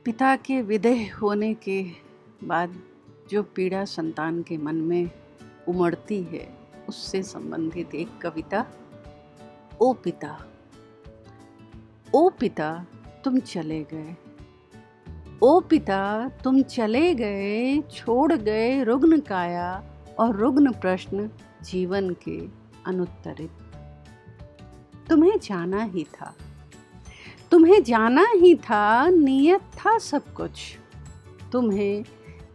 पिता के विदेह होने के बाद जो पीड़ा संतान के मन में उमड़ती है, उससे संबंधित एक कविता। ओ पिता, ओ पिता तुम चले गए, ओ पिता तुम चले गए, छोड़ गए रुग्ण काया और रुग्ण प्रश्न जीवन के अनुत्तरित। तुम्हें जाना ही था, तुम्हें जाना ही था, नियत था सब कुछ। तुम्हें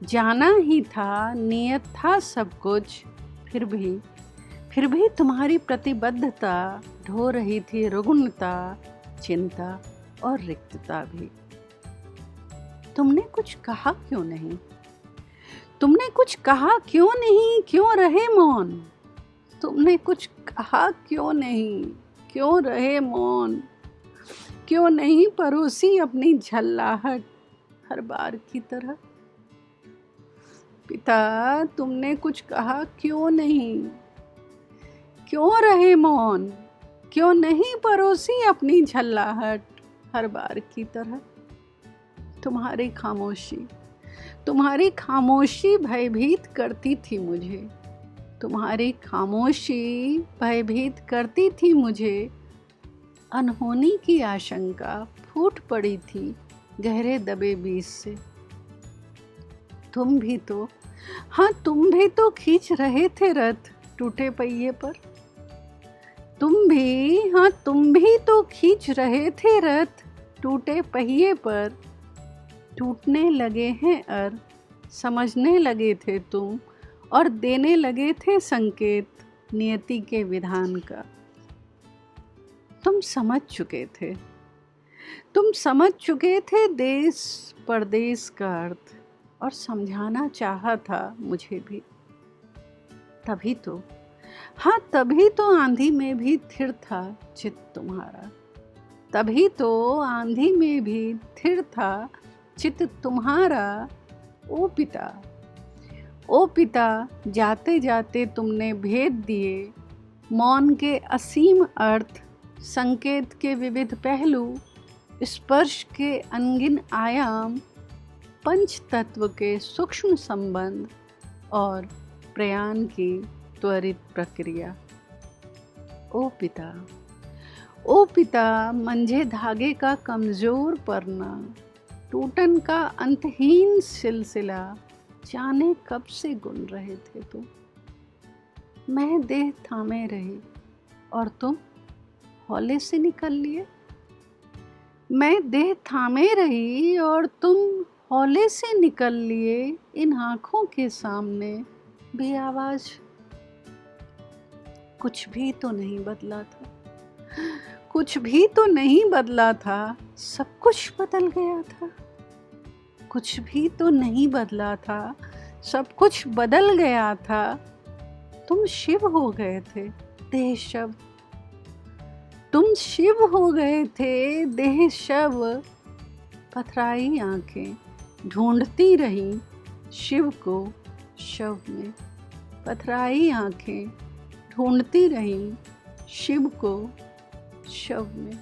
जाना ही था, नियत था सब कुछ। फिर भी तुम्हारी प्रतिबद्धता ढो रही थी रुग्णता, चिंता और रिक्तता भी। तुमने कुछ कहा क्यों नहीं? तुमने कुछ कहा क्यों नहीं? क्यों रहे मौन? तुमने कुछ कहा क्यों नहीं? क्यों रहे मौन? क्यों नहीं परोसी अपनी झल्लाहट हर बार की तरह? पिता, तुमने कुछ कहा क्यों नहीं? क्यों रहे मौन? क्यों नहीं परोसी अपनी झल्लाहट हर बार की तरह? तुम्हारी खामोशी भयभीत करती थी मुझे। तुम्हारी खामोशी भयभीत करती थी मुझे। अनहोनी की आशंका फूट पड़ी थी गहरे दबे बीज से। तुम भी तो खींच रहे थे रथ टूटे पहिए पर। तुम भी तो खींच रहे थे रथ टूटे पहिए पर। टूटने लगे हैं अर समझने लगे थे तुम, और देने लगे थे संकेत नियति के विधान का। तुम समझ चुके थे देश परदेश का अर्थ, और समझाना चाहा था मुझे भी। तभी तो आंधी में भी थिर था चित्त तुम्हारा। तभी तो आंधी में भी थिर था चित्त तुम्हारा। ओ पिता जाते जाते तुमने भेद दिए मौन के असीम अर्थ, संकेत के विविध पहलू, स्पर्श के अनगिन आयाम, पंच तत्व के सूक्ष्म संबंध और प्रयाण की त्वरित प्रक्रिया। ओ पिता मंझे धागे का कमजोर परना, टूटन का अंतहीन सिलसिला, जाने कब से गुन रहे थे तुम। मैं देह थामे रही और तुम हौले से निकल लिए। मैं देह थामे रही और तुम हौले से निकल लिए। इन आँखों के सामने भी आवाज। कुछ भी तो नहीं बदला था, कुछ भी तो नहीं बदला था, सब कुछ बदल गया था। कुछ भी तो नहीं बदला था, सब कुछ बदल गया था। तुम शिव हो गए थे, देह शव। तुम शिव हो गए थे, देह शव। पथराई आंखें ढूंढती रहीं शिव को शव में। पथराई आंखें ढूंढती रहीं शिव को शव में।